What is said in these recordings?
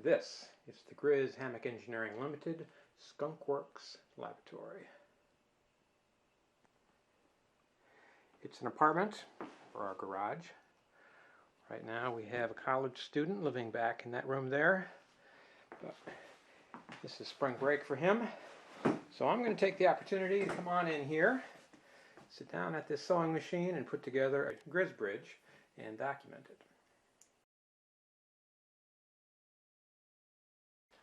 this. It's the Grizz Hammock Engineering Limited Skunk Works Laboratory. It's an apartment or our garage. Right now we have a college student living back in that room there. But this is spring break for him. So I'm going to take the opportunity to come on in here, sit down at this sewing machine and put together a GrizzBridge and document it.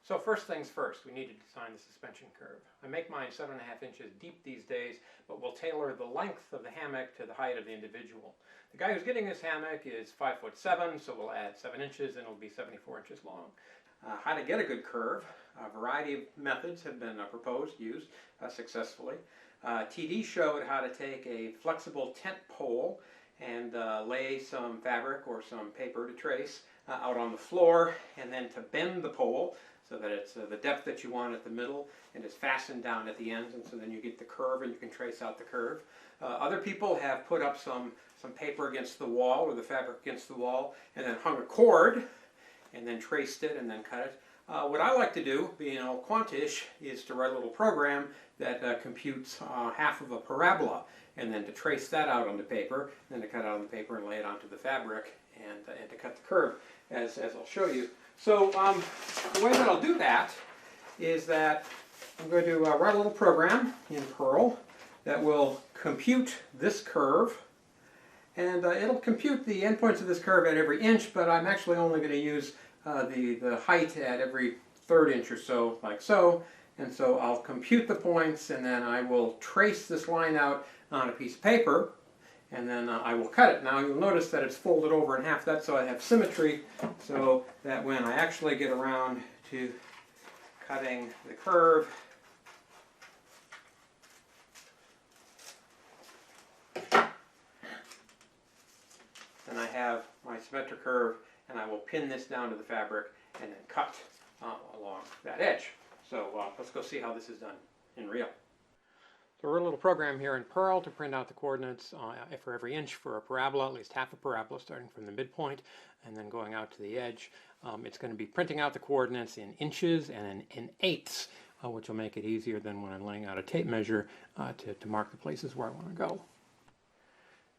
So first things first, we need to design the suspension curve. I make mine 7.5 inches deep these days, but we'll tailor the length of the hammock to the height of the individual. The guy who's getting this hammock is 5'7", so we'll add 7 inches and it'll be 74 inches long. How to get a good curve. A variety of methods have been used successfully. TD showed how to take a flexible tent pole and lay some fabric or some paper to trace out on the floor, and then to bend the pole so that it's the depth that you want at the middle and is fastened down at the ends, and so then you get the curve and you can trace out the curve. Other people have put up some paper against the wall or the fabric against the wall and then hung a cord and then traced it and then cut it. What I like to do, being all quantish, is to write a little program that computes half of a parabola, and then to trace that out on the paper, and then to cut it out on the paper and lay it onto the fabric and to cut the curve, as I'll show you. So the way that I'll do that is that I'm going to write a little program in Perl that will compute this curve, and it'll compute the endpoints of this curve at every inch, but I'm actually only going to use the height at every 1/3 inch or so, like so. And so I'll compute the points, and then I will trace this line out on a piece of paper, and then I will cut it. Now you'll notice that it's folded over in half. That's so I have symmetry, so that when I actually get around to cutting the curve, then I have my symmetric curve, and I will pin this down to the fabric and then cut along that edge. So let's go see how this is done in real. So we're a little program here in Perl to print out the coordinates for every inch for a parabola, at least half a parabola, starting from the midpoint and then going out to the edge. It's going to be printing out the coordinates in inches and in eighths, which will make it easier than when I'm laying out a tape measure to mark the places where I want to go.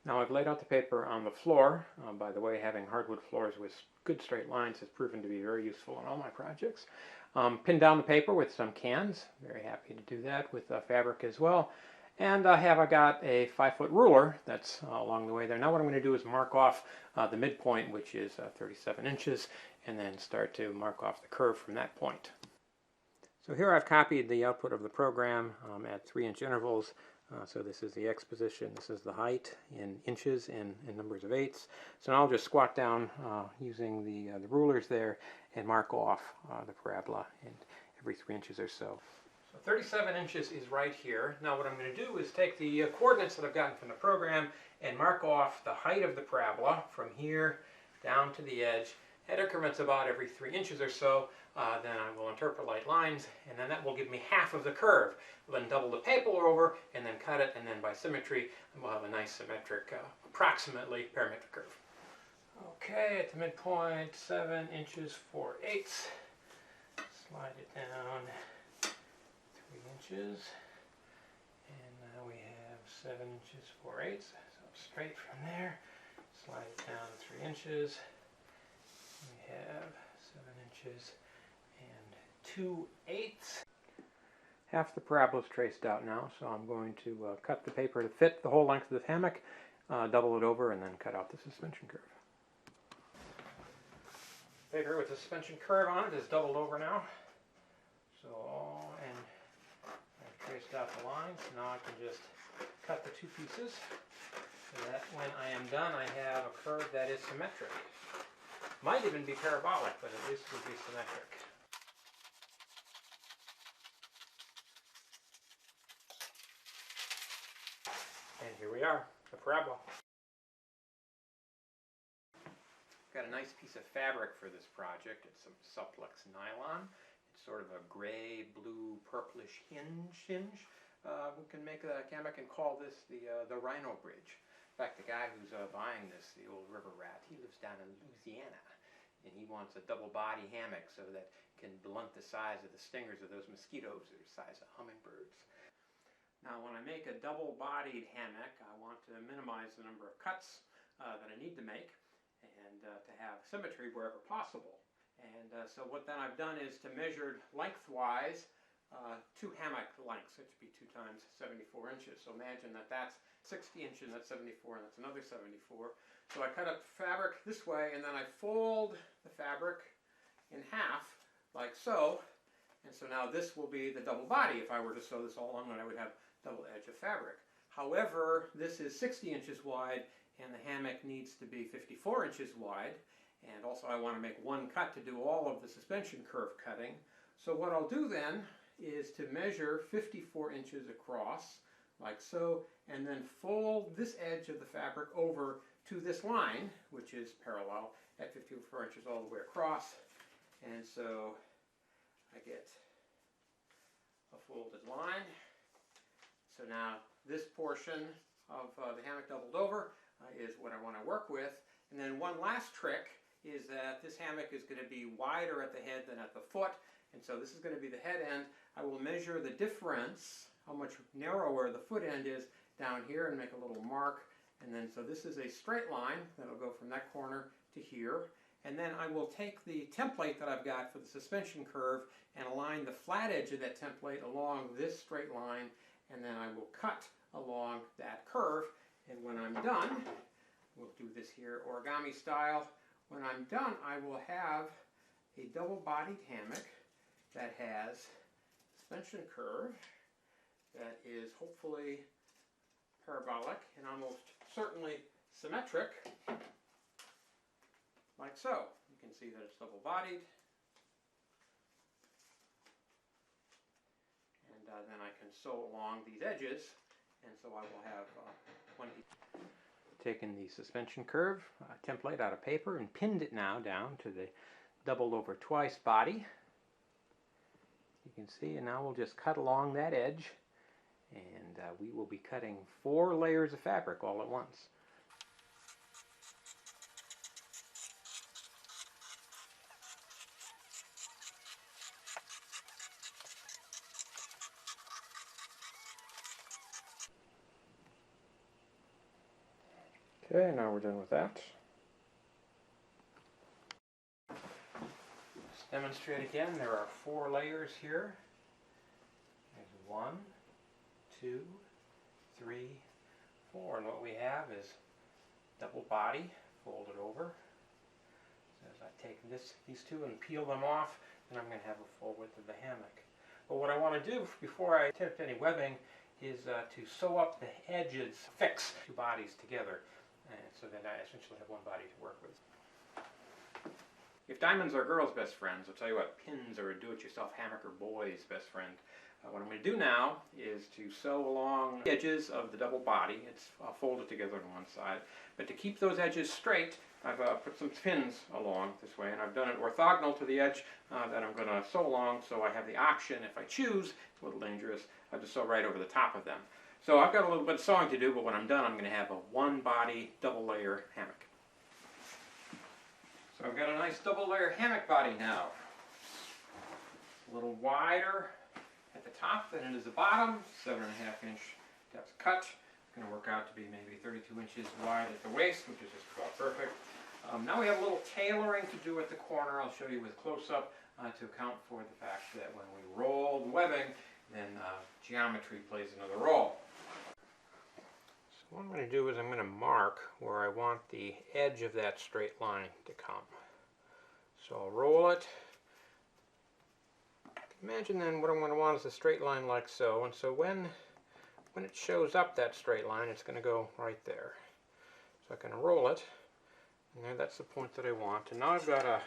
Now I've laid out the paper on the floor. By the way, having hardwood floors with good straight lines has proven to be very useful in all my projects. Pinned down the paper with some cans. Very happy to do that with fabric as well. And I got a 5-foot ruler that's along the way there. Now what I'm going to do is mark off the midpoint, which is 37 inches, and then start to mark off the curve from that point. So here I've copied the output of the program at 3-inch intervals. So this is the X position, this is the height in inches and in numbers of eighths. So now I'll just squat down using the rulers there and mark off the parabola in every 3 inches or so. So 37 inches is right here. Now what I'm going to do is take the coordinates that I've gotten from the program and mark off the height of the parabola from here down to the edge at increments about every 3 inches or so. Then I will interpolate lines, and then that will give me half of the curve. We'll then double the paper over, and then cut it, and then by symmetry, we'll have a nice symmetric, approximately parametric curve. Okay, at the midpoint, 7 inches 4/8. Slide it down 3 inches, and now we have 7 inches 4/8. So straight from there, slide it down 3 inches. We have 7 inches and 2/8. Half the parabola is traced out now, so I'm going to cut the paper to fit the whole length of the hammock, double it over, and then cut out the suspension curve. Paper with the suspension curve on it is doubled over now. So, and I've traced out the lines. Now I can just cut the two pieces so that when I am done, I have a curve that is symmetric. Might even be parabolic, but at least it would be symmetric. And here we are, the parabola. Got a nice piece of fabric for this project. It's some Supplex nylon. It's sort of a gray, blue, purplish hinge. We can make a hammock and call this the Rhino Bridge. In fact, the guy who's buying this, the old river rat, he lives down in Louisiana. and he wants a double body hammock so that it can blunt the size of the stingers of those mosquitoes that are the size of hummingbirds. Now when I make a double-bodied hammock, I want to minimize the number of cuts that I need to make, and to have symmetry wherever possible. And so what then I've done is to measure lengthwise 2 hammock lengths, which would be 2 times 74 inches. So imagine that that's 60 inches, that's 74, and that's another 74. So I cut up fabric this way, and then I fold the fabric in half, like so. And so now this will be the double body. If I were to sew this all along, then I would have double edge of fabric. However, this is 60 inches wide, and the hammock needs to be 54 inches wide. And also I want to make one cut to do all of the suspension curve cutting. So what I'll do then is to measure 54 inches across, like so, and then fold this edge of the fabric over to this line, which is parallel at 54 inches all the way across. And so I get a folded line. So now this portion of the hammock doubled over is what I want to work with. And then one last trick is that this hammock is going to be wider at the head than at the foot. And so this is going to be the head end. I will measure the difference, how much narrower the foot end is down here, and make a little mark. And then so this is a straight line that'll go from that corner to here. And then I will take the template that I've got for the suspension curve and align the flat edge of that template along this straight line, and then I will cut along that curve. And when I'm done, we'll do this here origami style. When I'm done, I will have a double-bodied hammock that has suspension curve that is hopefully parabolic and almost certainly symmetric, like so. You can see that it's double-bodied. And then I can sew along these edges, and so I will have one piece. Taken the suspension curve template out of paper and pinned it now down to the doubled over twice body. You can see, and now we'll just cut along that edge, and we will be cutting 4 layers of fabric all at once. Okay, now we're done with that. Let's demonstrate again. There are 4 layers here. There's 1, 2, 3, 4. And what we have is double body folded over. So as I take these 2 and peel them off, then I'm going to have a full width of the hammock. But what I want to do before I attempt any webbing is to sew up the edges, fix 2 bodies together. And so that I essentially have one body to work with. If diamonds are girls' best friends, I'll tell you what, pins are a do-it-yourself hammock or boy's best friend. What I'm going to do now is to sew along the edges of the double body. It's folded together on one side. But to keep those edges straight, I've put some pins along this way, and I've done it orthogonal to the edge that I'm going to sew along, so I have the option, if I choose, it's a little dangerous, to sew right over the top of them. So I've got a little bit of sewing to do, but when I'm done, I'm going to have a one-body, double-layer hammock. So I've got a nice double-layer hammock body now. A little wider at the top than it is the bottom, 7.5-inch depth cut. It's going to work out to be maybe 32 inches wide at the waist, which is just about perfect. Now we have a little tailoring to do at the corner. I'll show you with close-up to account for the fact that when we roll the webbing, then geometry plays another role. So what I'm going to do is I'm going to mark where I want the edge of that straight line to come. So I'll roll it. Imagine then what I'm going to want is a straight line like so, and so when it shows up that straight line, it's going to go right there. So I can roll it, and there, that's the point that I want. And now I've got a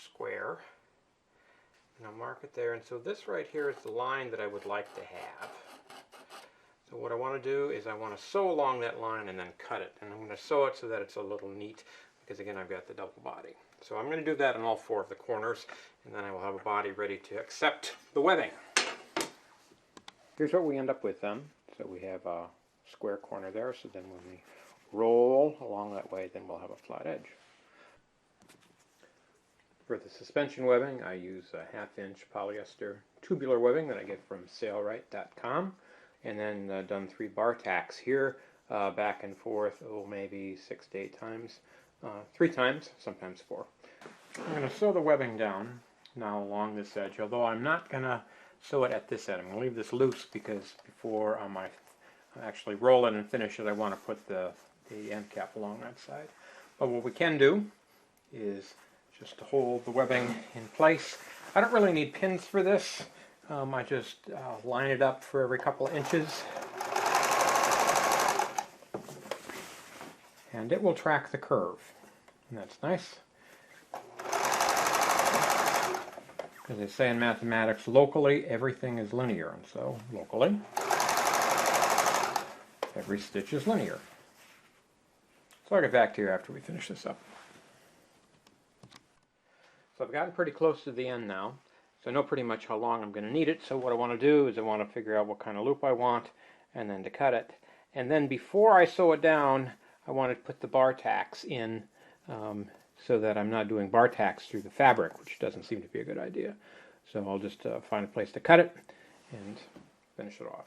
square, and I'll mark it there. And so this right here is the line that I would like to have. So what I want to do is I want to sew along that line and then cut it. And I'm going to sew it so that it's a little neat, because again I've got the double body. So I'm going to do that on all 4 of the corners, and then I will have a body ready to accept the webbing. Here's what we end up with then. So we have a square corner there, so then when we roll along that way, then we'll have a flat edge. For the suspension webbing, I use a 1/2-inch polyester tubular webbing that I get from sailrite.com, and then done 3 bar tacks here, back and forth, maybe 6 to 8 times, 3 times, sometimes 4. I'm going to sew the webbing down now along this edge, although I'm not going to sew it at this end. I'm going to leave this loose because before I actually roll it and finish it, I want to put the end cap along that side. But what we can do is just to hold the webbing in place. I don't really need pins for this. I just line it up for every couple of inches, and it will track the curve, and that's nice. As they say in mathematics, locally everything is linear, and so locally every stitch is linear. So I'll get back to you after we finish this up. So I've gotten pretty close to the end now, so I know pretty much how long I'm going to need it. So what I want to do is I want to figure out what kind of loop I want, and then to cut it. And then before I sew it down, I want to put the bar tacks in, so that I'm not doing bar tacks through the fabric, which doesn't seem to be a good idea. So I'll just find a place to cut it and finish it off.